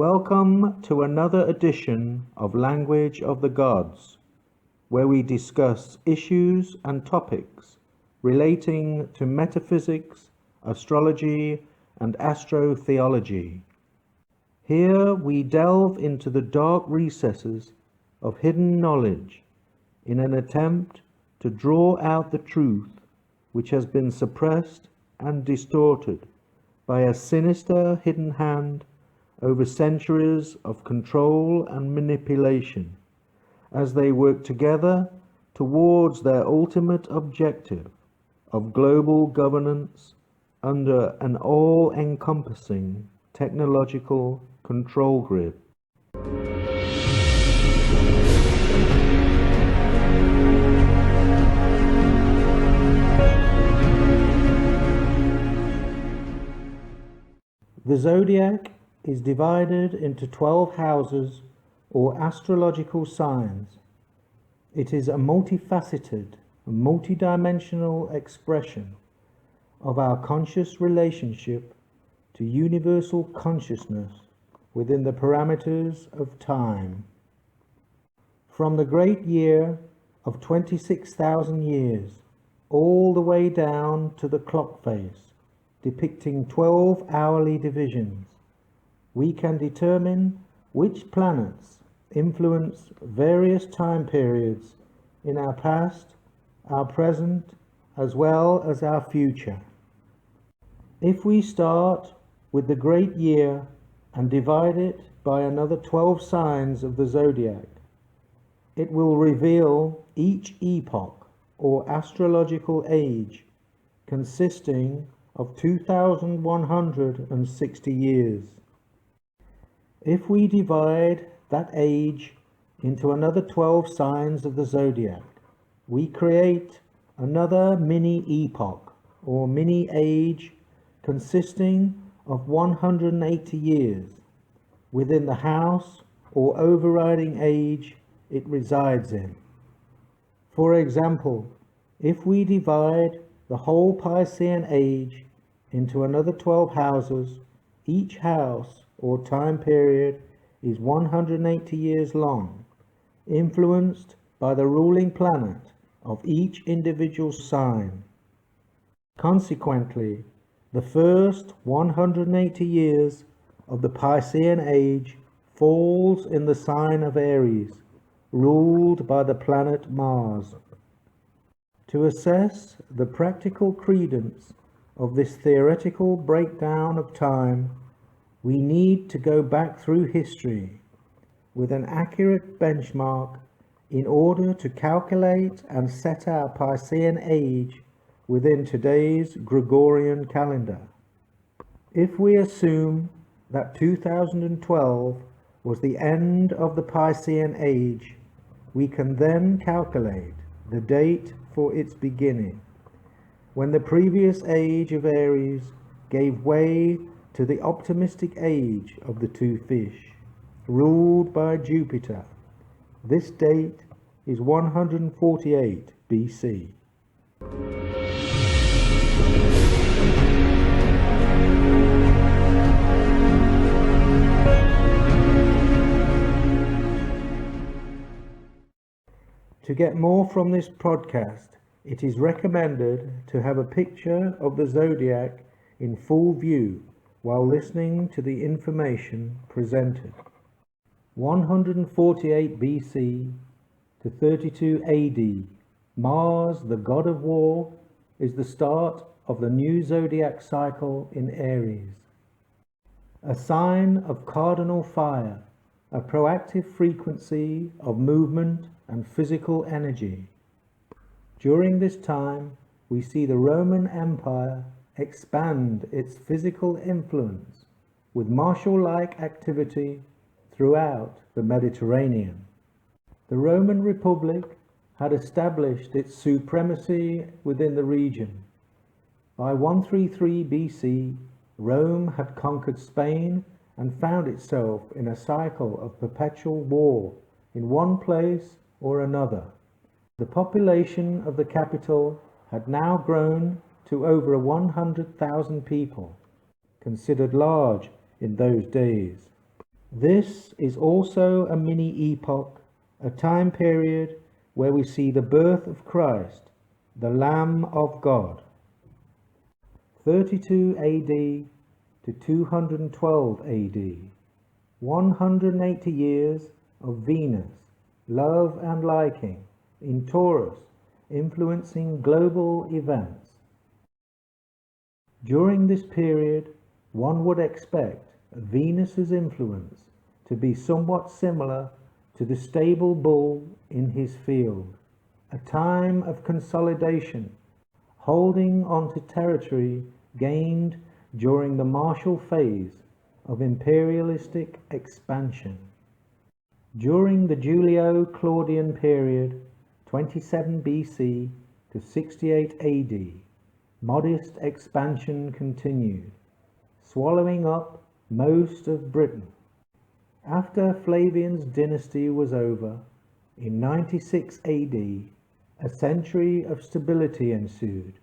Welcome to another edition of Language of the Gods, where we discuss issues and topics relating to metaphysics, astrology, and astrotheology. Here we delve into the dark recesses of hidden knowledge in an attempt to draw out the truth which has been suppressed and distorted by a sinister hidden hand over centuries of control and manipulation, as they work together towards their ultimate objective of global governance under an all-encompassing technological control grid. The zodiac is divided into 12 houses or astrological signs. It is a multifaceted, multidimensional expression of our conscious relationship to universal consciousness within the parameters of time. From the great year of 26,000 years all the way down to the clock face, depicting 12 hourly divisions, we can determine which planets influence various time periods in our past, our present, as well as our future. If we start with the great year and divide it by another 12 signs of the zodiac, it will reveal each epoch or astrological age consisting of 2,160 years. If we divide that age into another 12 signs of the zodiac, we create another mini epoch or mini age consisting of 180 years within the house or overriding age it resides in. For example, if we divide the whole Piscean Age into another 12 houses, each house or time period is 180 years long, influenced by the ruling planet of each individual sign. Consequently, the first 180 years of the Piscean Age falls in the sign of Aries, ruled by the planet Mars. To assess the practical credence of this theoretical breakdown of time, we need to go back through history with an accurate benchmark in order to calculate and set our Piscean Age within today's Gregorian calendar. If we assume that 2012 was the end of the Piscean Age, we can then calculate the date for its beginning, when the previous age of Aries gave way to the optimistic age of the two fish, ruled by Jupiter. This date is 148 BC. To get more from this podcast, it is recommended to have a picture of the zodiac in full view while listening to the information presented. 148 BC to 32 AD, Mars, the god of war, is the start of the new zodiac cycle in Aries. A sign of cardinal fire, a proactive frequency of movement and physical energy. During this time, we see the Roman Empire expand its physical influence with martial-like activity throughout the Mediterranean. The Roman Republic had established its supremacy within the region. By 133 BC, Rome had conquered Spain and found itself in a cycle of perpetual war in one place or another. The population of the capital had now grown to over 100,000 people, considered large in those days. This is also a mini-epoch, a time period where we see the birth of Christ, the Lamb of God. 32 AD to 212 AD, 180 years of Venus, love and liking, in Taurus, influencing global events. During this period, one would expect Venus's influence to be somewhat similar to the stable bull in his field, a time of consolidation, holding on to territory gained during the martial phase of imperialistic expansion. During the Julio-Claudian period, 27 BC to 68 AD, modest expansion continued, swallowing up most of Britain. After Flavian's dynasty was over, in 96 AD, a century of stability ensued.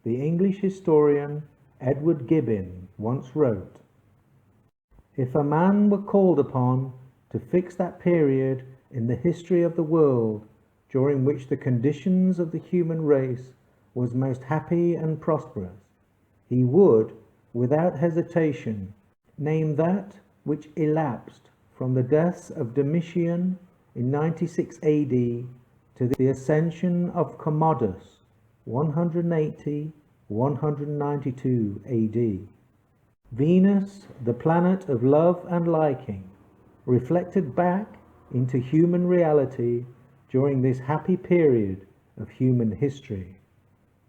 The English historian Edward Gibbon once wrote, "If a man were called upon to fix that period in the history of the world during which the conditions of the human race was most happy and prosperous, he would, without hesitation, name that which elapsed from the deaths of Domitian in 96 AD to the ascension of Commodus 180-192 AD. Venus, the planet of love and liking, reflected back into human reality during this happy period of human history.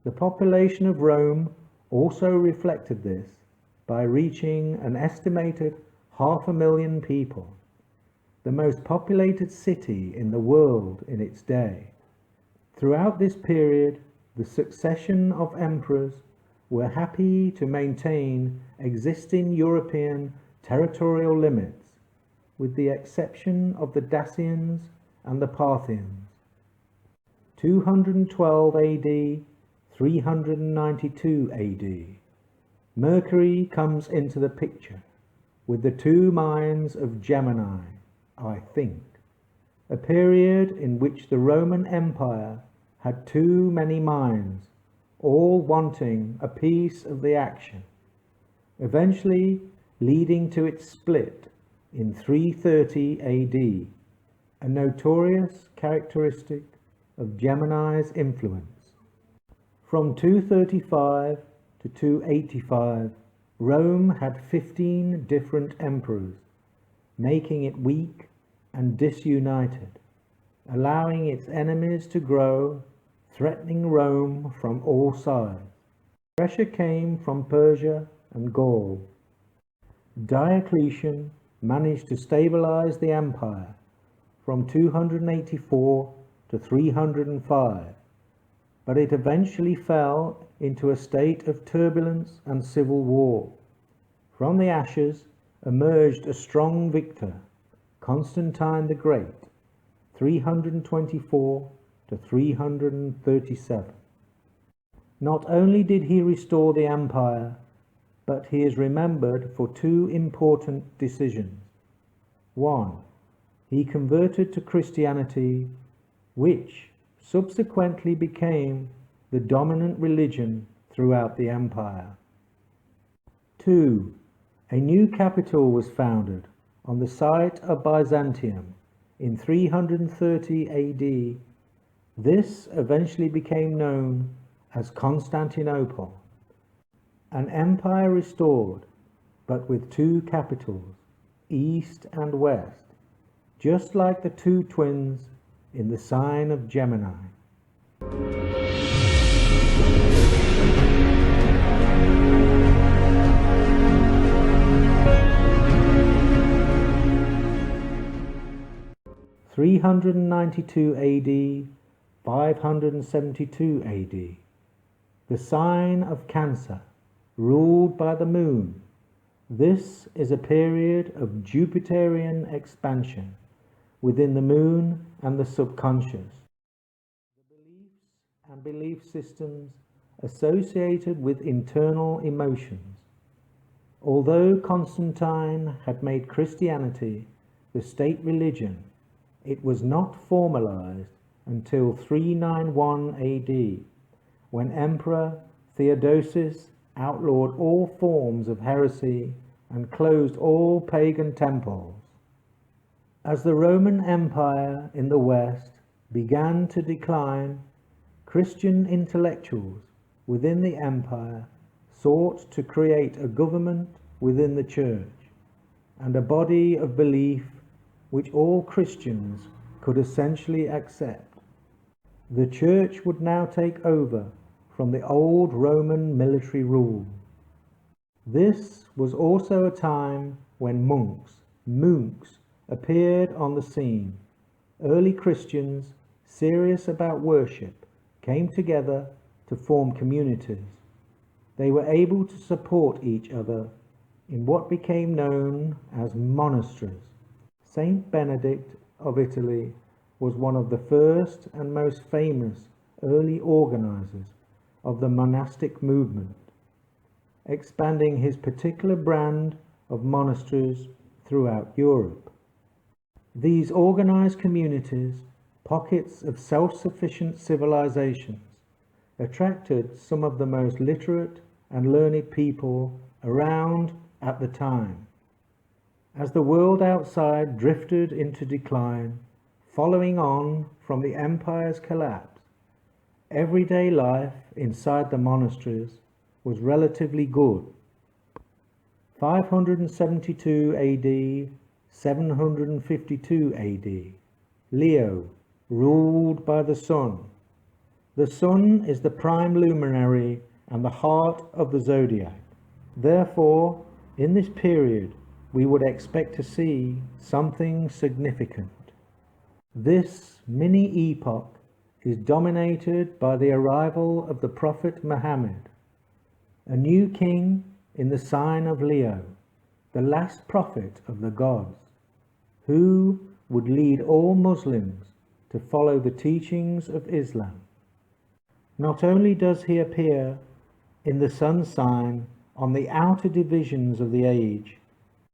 The population of Rome also reflected this by reaching an estimated 500,000 people, the most populated city in the world in its day. Throughout this period, the succession of emperors were happy to maintain existing European territorial limits, with the exception of the Dacians and the Parthians. 212 AD, 392 AD. Mercury comes into the picture with the two minds of Gemini, I think, a period in which the Roman Empire had too many minds, all wanting a piece of the action, eventually leading to its split in 330 AD, a notorious characteristic of Gemini's influence. From 235 to 285, Rome had 15 different emperors, making it weak and disunited, allowing its enemies to grow, threatening Rome from all sides. Pressure came from Persia and Gaul. Diocletian managed to stabilize the empire from 284 to 305, but it eventually fell into a state of turbulence and civil war. From the ashes emerged a strong victor, Constantine the Great, 324 to 337. Not only did he restore the empire, but he is remembered for two important decisions. One, he converted to Christianity, which subsequently became the dominant religion throughout the empire. 2. A new capital was founded on the site of Byzantium in 330 AD. This eventually became known as Constantinople, an empire restored, but with two capitals, east and west, just like the two twins in the sign of Gemini. (392 AD, 572 AD). The sign of Cancer, ruled by the moon. This is a period of Jupiterian expansion within the moon and the subconscious. The beliefs and belief systems associated with internal emotions. Although Constantine had made Christianity the state religion, it was not formalized until 391 AD, when Emperor Theodosius outlawed all forms of heresy and closed all pagan temples. As the Roman Empire in the West began to decline, Christian intellectuals within the empire sought to create a government within the church and a body of belief which all Christians could essentially accept. The church would now take over from the old Roman military rule. This was also a time when monks appeared on the scene. Early Christians, serious about worship, came together to form communities. They were able to support each other in what became known as monasteries. Saint Benedict of Italy was one of the first and most famous early organizers of the monastic movement, expanding his particular brand of monasteries throughout Europe. These organized communities, pockets of self-sufficient civilizations, attracted some of the most literate and learned people around at the time. As the world outside drifted into decline, following on from the empire's collapse, everyday life inside the monasteries was relatively good. 572 AD, 752 AD, Leo ruled by the sun. The sun is the prime luminary and the heart of the zodiac. Therefore, in this period, we would expect to see something significant. This mini-epoch is dominated by the arrival of the Prophet Muhammad, a new king in the sign of Leo, the last prophet of the gods, who would lead all Muslims to follow the teachings of Islam. Not only does he appear in the sun sign on the outer divisions of the age,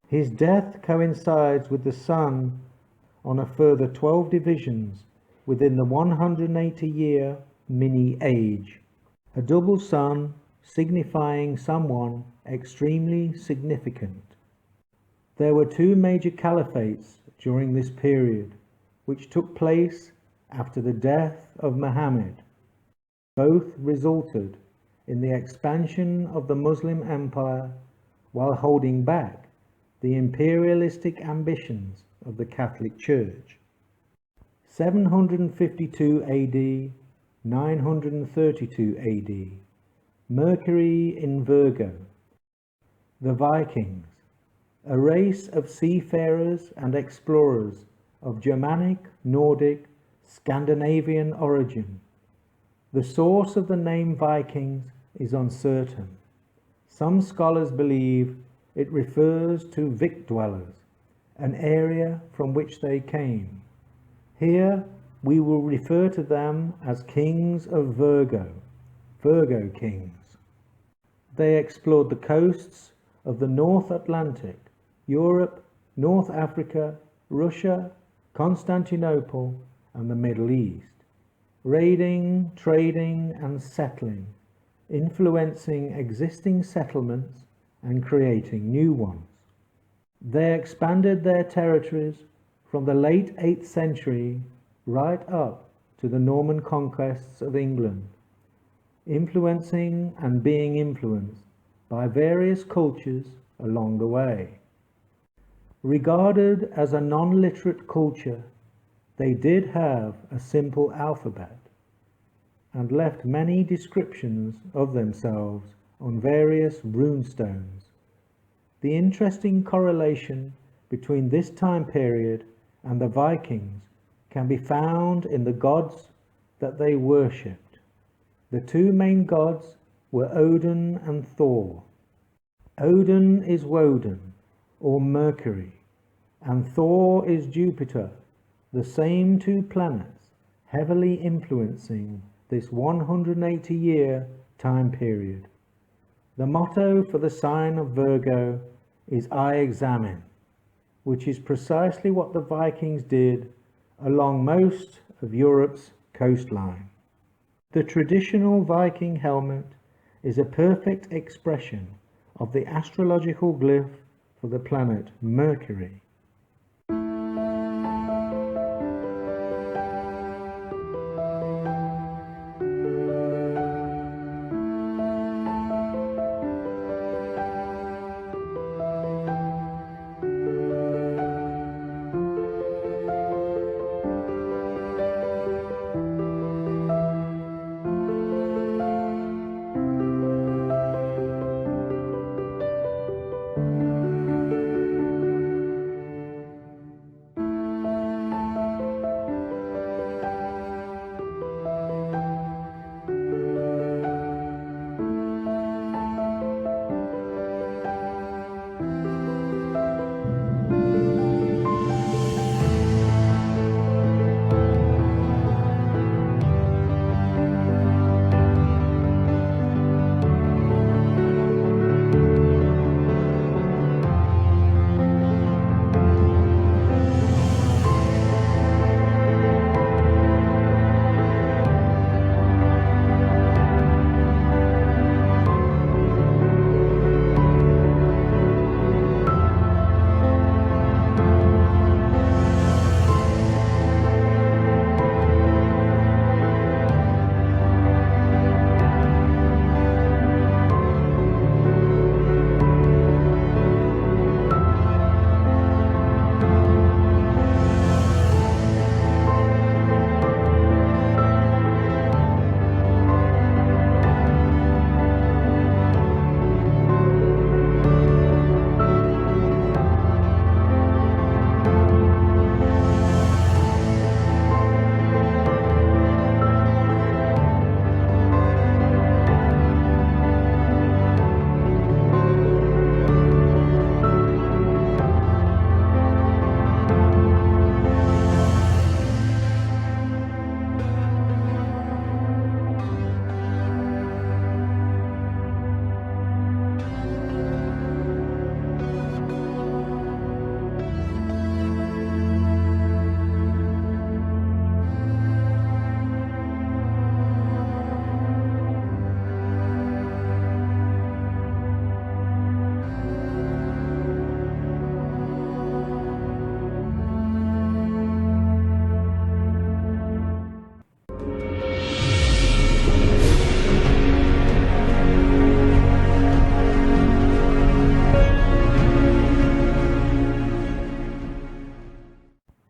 his death coincides with the sun on a further 12 divisions within the 180-year mini-age, a double sun signifying someone extremely significant. There were two major caliphates during this period, which took place after the death of Muhammad. Both resulted in the expansion of the Muslim empire while holding back the imperialistic ambitions of the Catholic Church. 752 AD, 932 AD, Mercury in Virgo. The Vikings, a race of seafarers and explorers of Germanic, Nordic, Scandinavian origin. The source of the name Vikings is uncertain. Some scholars believe it refers to Vic dwellers, an area from which they came. Here we will refer to them as kings of Virgo, Virgo kings. They explored the coasts of the North Atlantic, Europe, North Africa, Russia, Constantinople, and the Middle East, raiding, trading, and settling, influencing existing settlements and creating new ones. They expanded their territories from the late 8th century right up to the Norman conquests of England, influencing and being influenced by various cultures along the way. Regarded as a non-literate culture, they did have a simple alphabet and left many descriptions of themselves on various runestones. The interesting correlation between this time period and the Vikings can be found in the gods that they worshipped. The two main gods were Odin and Thor. Odin is Woden, or Mercury, and Thor is Jupiter, the same two planets heavily influencing this 180-year time period. The motto for the sign of Virgo is I examine, which is precisely what the Vikings did along most of Europe's coastline. The traditional Viking helmet is a perfect expression of the astrological glyph for the planet Mercury.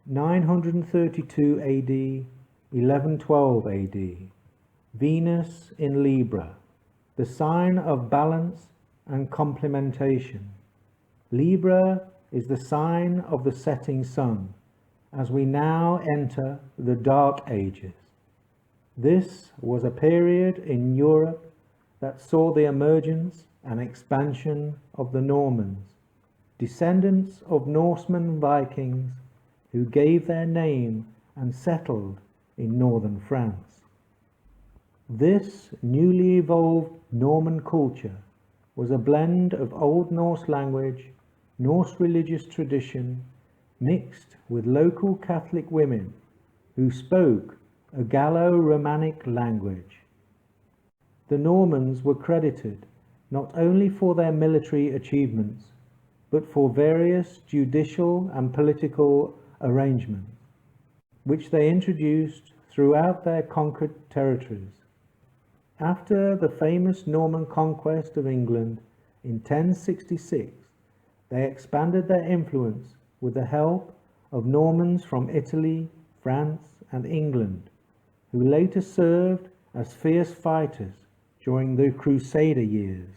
(932 AD, 1112 AD). Venus in Libra, the sign of balance and complementation. Libra is the sign of the setting sun, as we now enter the Dark Ages. This was a period in Europe that saw the emergence and expansion of the Normans, descendants of Norsemen Vikings who gave their name and settled in northern France. This newly evolved Norman culture was a blend of Old Norse language, Norse religious tradition, mixed with local Catholic women who spoke a Gallo-Romanic language. The Normans were credited not only for their military achievements, but for various judicial and political arrangements, which they introduced throughout their conquered territories. After the famous Norman conquest of England in 1066, they expanded their influence with the help of Normans from Italy, France, and England, who later served as fierce fighters during the Crusader years.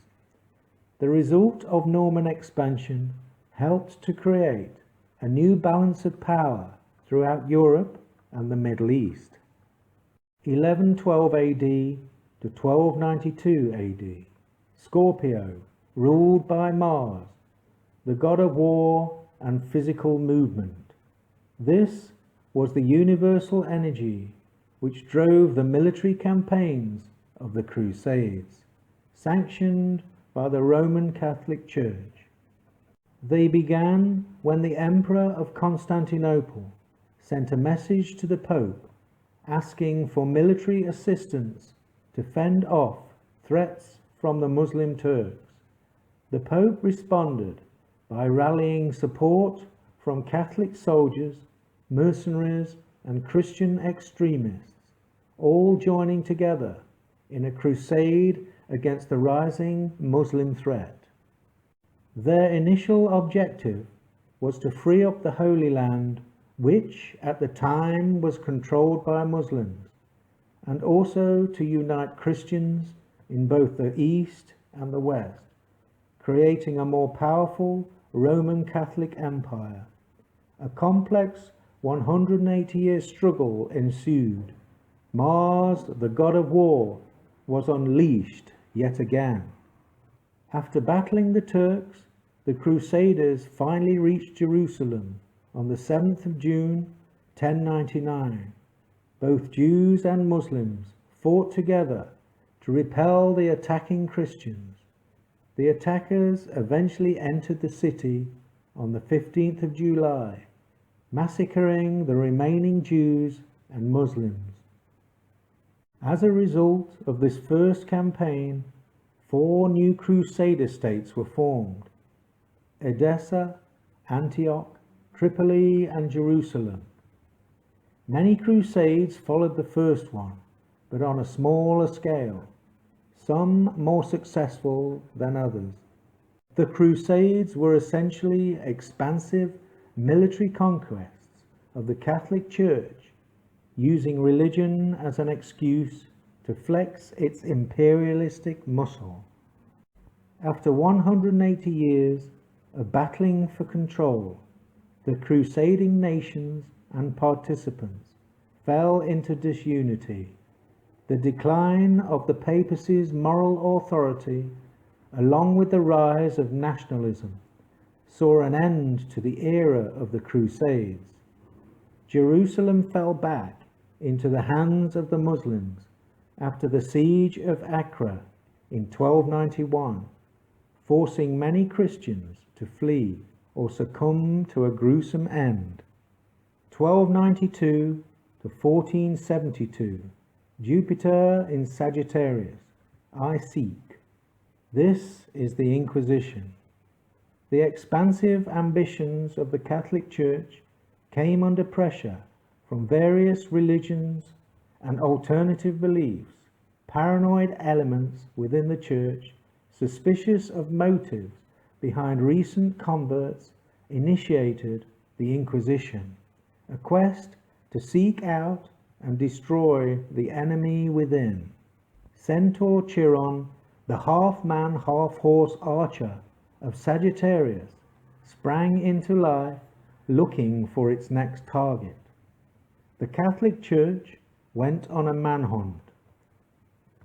The result of Norman expansion helped to create a new balance of power throughout Europe and the Middle East. 1112 AD to 1292 AD. Scorpio, ruled by Mars, the god of war and physical movement. This was the universal energy which drove the military campaigns of the Crusades, sanctioned by the Roman Catholic Church. They began when the Emperor of Constantinople sent a message to the Pope asking for military assistance to fend off threats from the Muslim Turks. The Pope responded by rallying support from Catholic soldiers, mercenaries, and Christian extremists, all joining together in a crusade against the rising Muslim threat. Their initial objective was to free up the Holy Land, which at the time was controlled by Muslims, and also to unite Christians in both the East and the West, creating a more powerful Roman Catholic Empire. A complex 180-year struggle ensued. Mars, the god of war, was unleashed yet again. After battling the Turks, the Crusaders finally reached Jerusalem on the 7th of June, 1099. Both Jews and Muslims fought together to repel the attacking Christians. The attackers eventually entered the city on the 15th of July, massacring the remaining Jews and Muslims. As a result of this first campaign, 4 new Crusader states were formed: Edessa, Antioch, Tripoli, and Jerusalem. Many crusades followed the first one, but on a smaller scale, some more successful than others. The Crusades were essentially expansive military conquests of the Catholic Church, using religion as an excuse to flex its imperialistic muscle. After 180 years of battling for control, the crusading nations and participants fell into disunity. The decline of the papacy's moral authority, along with the rise of nationalism, saw an end to the era of the Crusades. Jerusalem fell back into the hands of the Muslims after the siege of Acre in 1291, forcing many Christians to flee or succumb to a gruesome end. 1292 to 1472, Jupiter in Sagittarius, I seek. This is the Inquisition. The expansive ambitions of the Catholic Church came under pressure from various religions and alternative beliefs. Paranoid elements within the Church, suspicious of motives behind recent converts, initiated the Inquisition, a quest to seek out and destroy the enemy within. Centaur Chiron, the half-man, half-horse archer of Sagittarius, sprang into life looking for its next target. The Catholic Church went on a manhunt.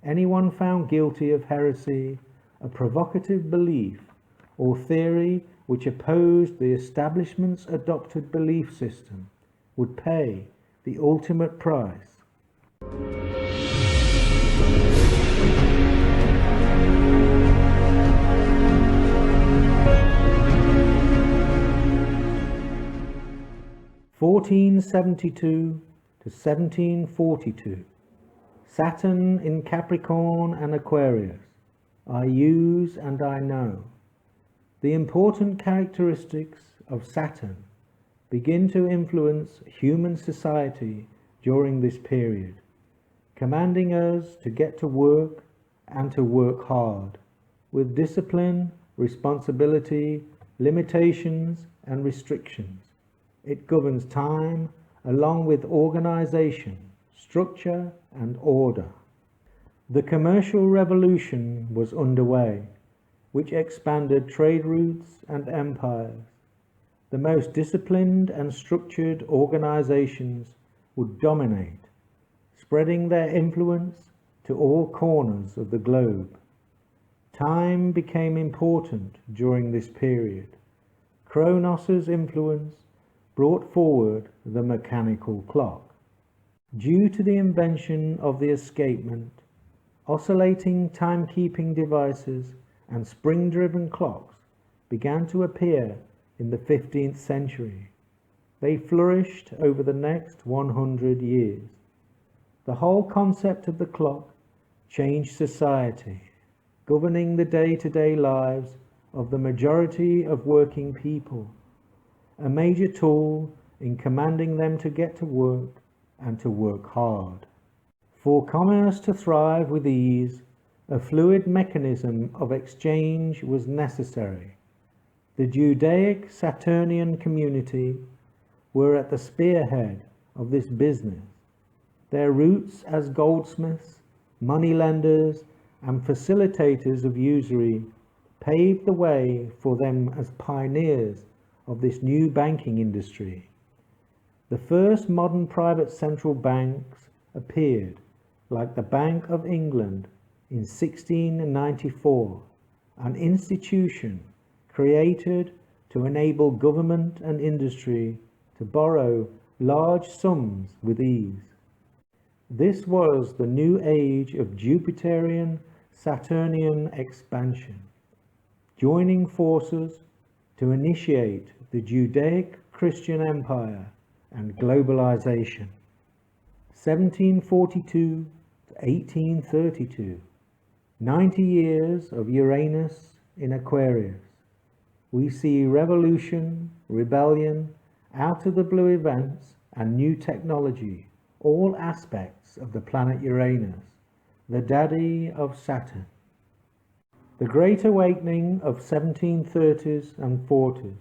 Anyone found guilty of heresy, a provocative belief, or theory which opposed the establishment's adopted belief system would pay the ultimate price. (1472 to 1742). Saturn in Capricorn and Aquarius. I use and I know. The important characteristics of Saturn begin to influence human society during this period, commanding us to get to work and to work hard, with discipline, responsibility, limitations, and restrictions. It governs time along with organization, structure, and order. The commercial revolution was underway, which expanded trade routes and empires. The most disciplined and structured organizations would dominate, spreading their influence to all corners of the globe. Time became important during this period. Kronos's influence brought forward the mechanical clock. Due to the invention of the escapement, oscillating timekeeping devices and spring-driven clocks began to appear in the 15th century. They flourished over the next 100 years. The whole concept of the clock changed society, governing the day-to-day lives of the majority of working people, a major tool in commanding them to get to work and to work hard. For commerce to thrive with ease, a fluid mechanism of exchange was necessary. The Judaic Saturnian community were at the spearhead of this business. Their roots as goldsmiths, moneylenders, and facilitators of usury paved the way for them as pioneers of this new banking industry. The first modern private central banks appeared, like the Bank of England, in 1694, an institution created to enable government and industry to borrow large sums with ease. This was the new age of Jupiterian Saturnian expansion, joining forces to initiate the Judaic Christian Empire and globalization. 1742 to 1832, 90 years of Uranus in Aquarius. We see revolution, rebellion, out of the blue events, and new technology, all aspects of the planet Uranus, the daddy of Saturn. The Great Awakening of 1730s and 40s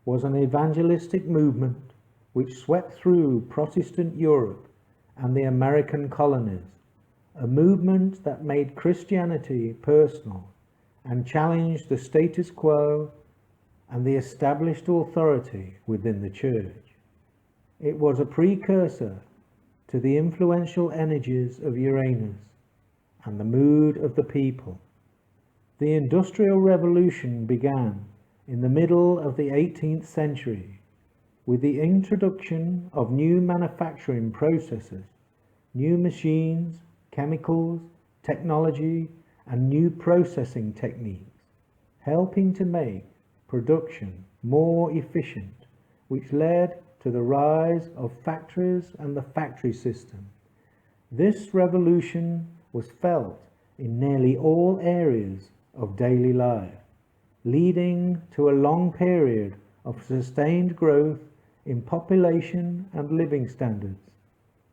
was an evangelistic movement which swept through Protestant Europe and the American colonies, a movement that made Christianity personal and challenged the status quo and the established authority within the church. It was a precursor to the influential energies of Uranus and the mood of the people. The Industrial Revolution began in the middle of the 18th century with the introduction of new manufacturing processes, new machines, chemicals, technology, and new processing techniques, helping to make production more efficient, which led to the rise of factories and the factory system. This revolution was felt in nearly all areas of daily life, leading to a long period of sustained growth in population and living standards.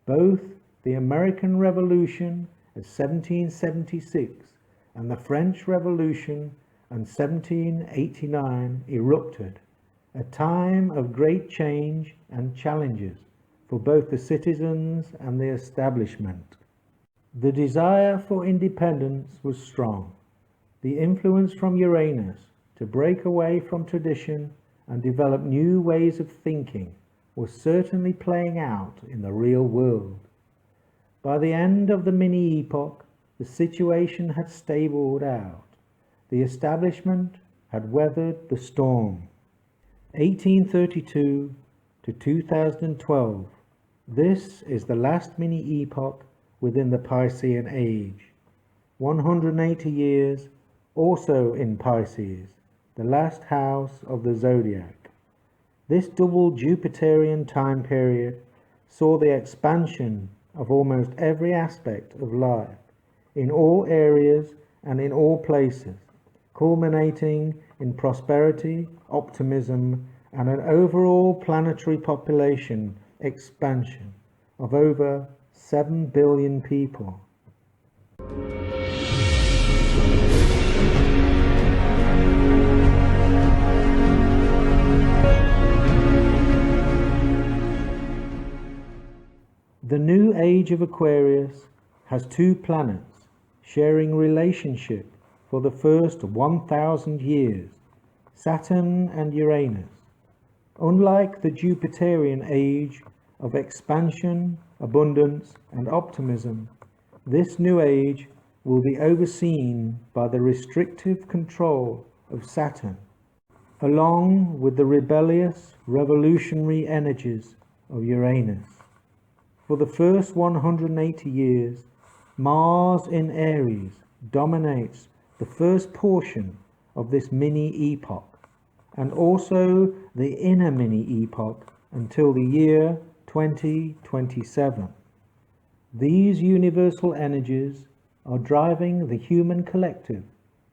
Both the American Revolution of 1776 and the French Revolution in 1789 erupted, a time of great change and challenges for both the citizens and the establishment. The desire for independence was strong. The influence from Uranus to break away from tradition and develop new ways of thinking was certainly playing out in the real world. By the end of the mini-epoch, the situation had stabled out. The establishment had weathered the storm. 1832 to 2012. This is the last mini-epoch within the Piscean Age. 180 years also in Pisces, the last house of the Zodiac. This double Jupiterian time period saw the expansion of almost every aspect of life, in all areas and in all places, culminating in prosperity, optimism, and an overall planetary population expansion of over 7 billion people. The new age of Aquarius has two planets sharing relationship for the first 1,000 years, Saturn and Uranus. Unlike the Jupiterian age of expansion, abundance, and optimism, this new age will be overseen by the restrictive control of Saturn, along with the rebellious, revolutionary energies of Uranus. For the first 180 years, Mars in Aries dominates the first portion of this mini-epoch, and also the inner mini-epoch until the year 2027. These universal energies are driving the human collective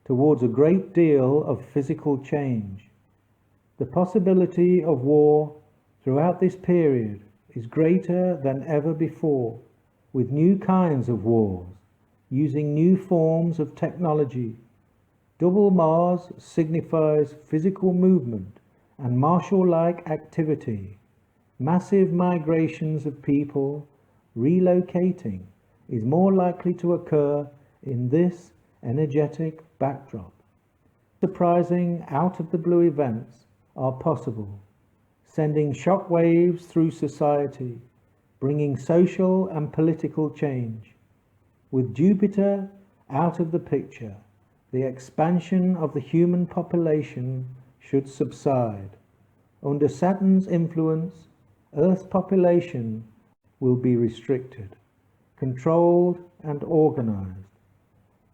towards a great deal of physical change. The possibility of war throughout this period is greater than ever before, with new kinds of wars, using new forms of technology. Double Mars signifies physical movement and martial-like activity. Massive migrations of people relocating is more likely to occur in this energetic backdrop. Surprising out-of-the-blue events are possible, sending shock waves through society, bringing social and political change. With Jupiter out of the picture, the expansion of the human population should subside. Under Saturn's influence, Earth's population will be restricted, controlled and organized.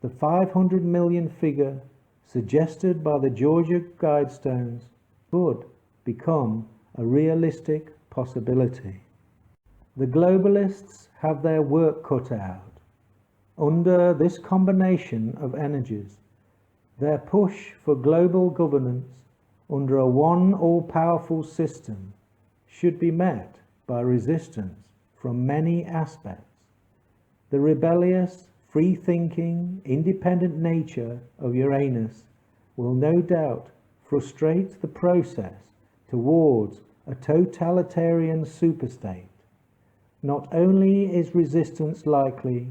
The 500 million figure suggested by the Georgia Guidestones could become a realistic possibility. The globalists have their work cut out. Under this combination of energies, their push for global governance under a one all-powerful system should be met by resistance from many aspects. The rebellious, free-thinking, independent nature of Uranus will no doubt frustrate the process towards a totalitarian superstate. Not only is resistance likely,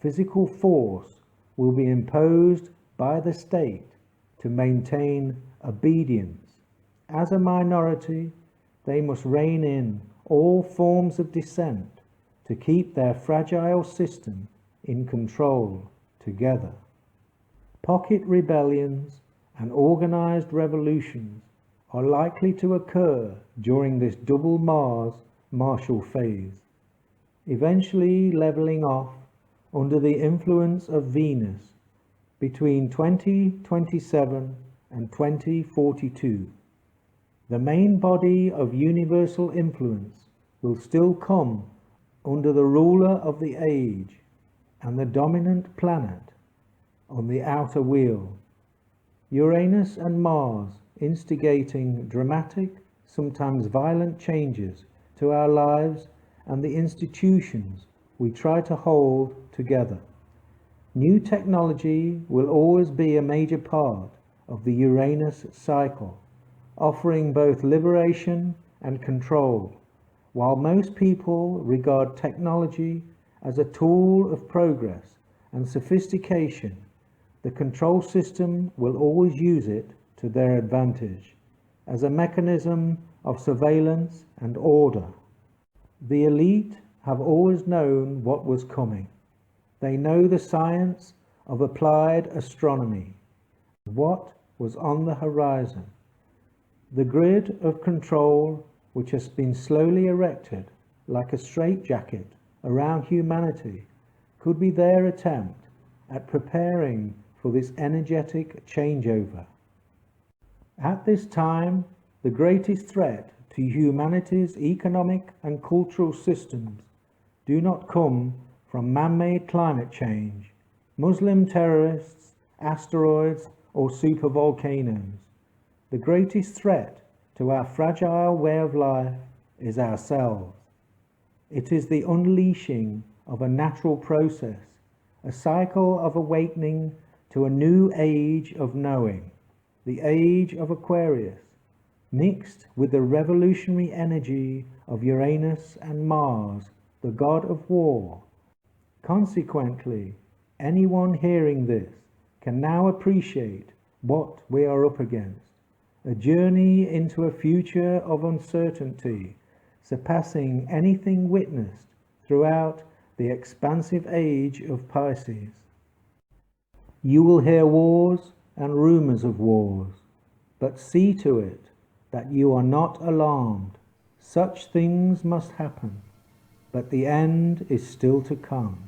physical force will be imposed by the state to maintain obedience. As a minority, they must rein in all forms of dissent to keep their fragile system in control together. Pocket rebellions and organized revolutions are likely to occur during this double Mars martial phase, eventually leveling off under the influence of Venus between 2027 and 2042. The main body of universal influence will still come under the ruler of the age and the dominant planet on the outer wheel. Uranus and Mars instigating dramatic, sometimes violent changes to our lives and the institutions we try to hold together. New technology will always be a major part of the Uranus cycle, offering both liberation and control. While most people regard technology as a tool of progress and sophistication, the control system will always use it to their advantage, as a mechanism of surveillance and order. The elite have always known what was coming. They know the science of applied astronomy, what was on the horizon. The grid of control, which has been slowly erected like a straitjacket around humanity, could be their attempt at preparing for this energetic changeover. At this time, the greatest threat to humanity's economic and cultural systems do not come from man-made climate change, Muslim terrorists, asteroids, or supervolcanoes. The greatest threat to our fragile way of life is ourselves. It is the unleashing of a natural process, a cycle of awakening to a new age of knowing, the age of Aquarius, mixed with the revolutionary energy of Uranus and Mars, the god of war. Consequently, anyone hearing this can now appreciate what we are up against, a journey into a future of uncertainty, surpassing anything witnessed throughout the expansive age of Pisces. You will hear wars and rumors of wars, but see to it that you are not alarmed. Such things must happen, but the end is still to come.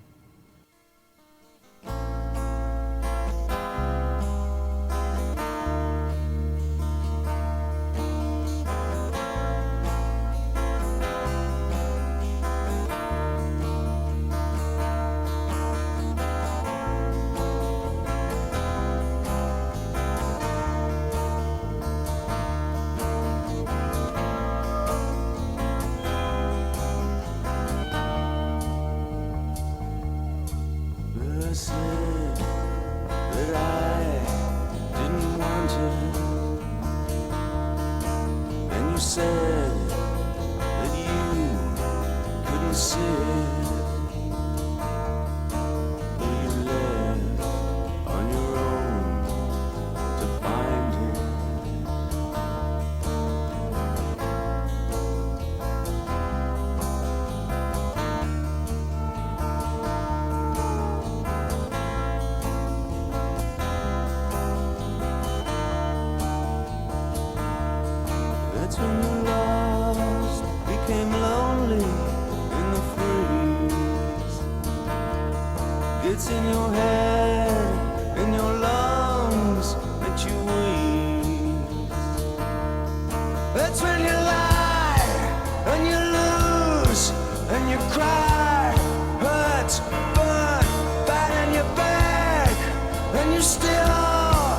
who said that you couldn't sit? Though you left on your own to find it. That's when you lost, became lonely in the freeze. Gets in your head, in your lungs, that you wheeze. That's when you lie, and you lose, and you cry. Hurt, burn, bad in your back, and you steal,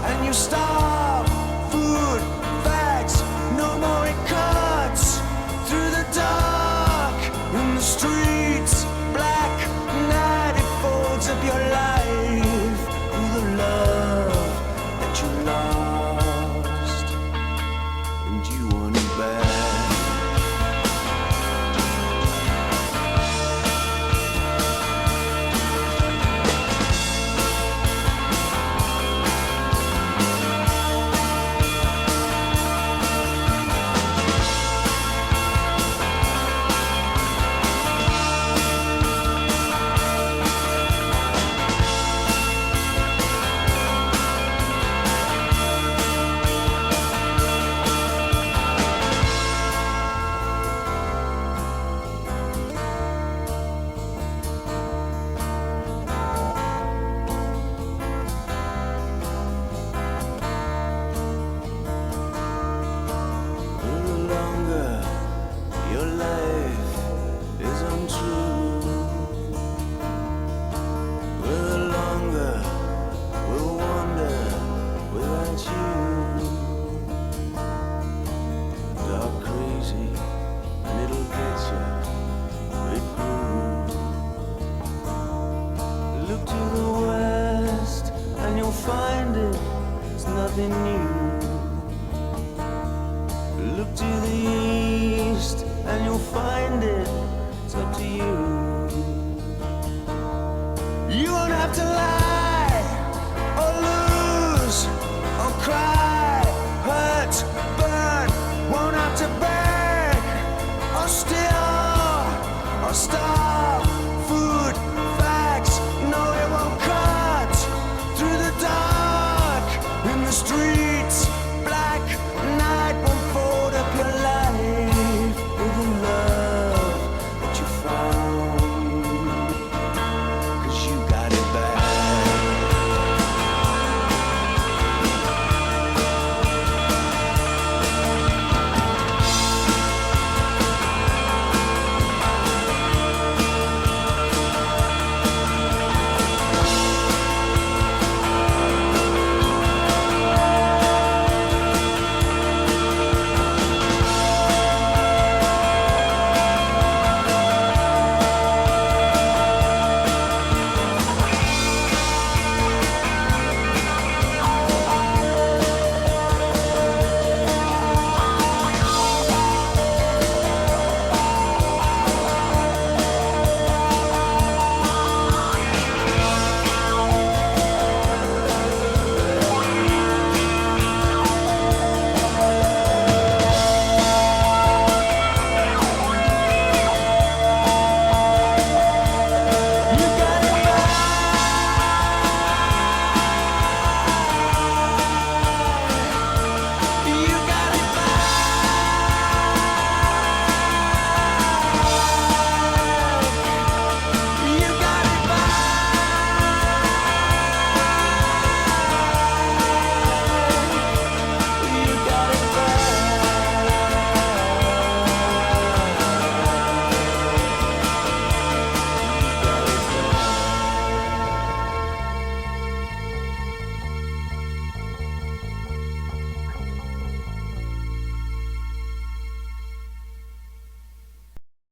and you starve. Food, facts, no more it cuts through the dark in the streets. Black night, it folds up your life through the love that you lost, and you want it back. The longer your life is untrue, the longer we'll wander without you. Dark crazy, and it'll get you, it grew. Look to the west, and you'll find it's nothing new. Look to the east, and you'll find it's up to you.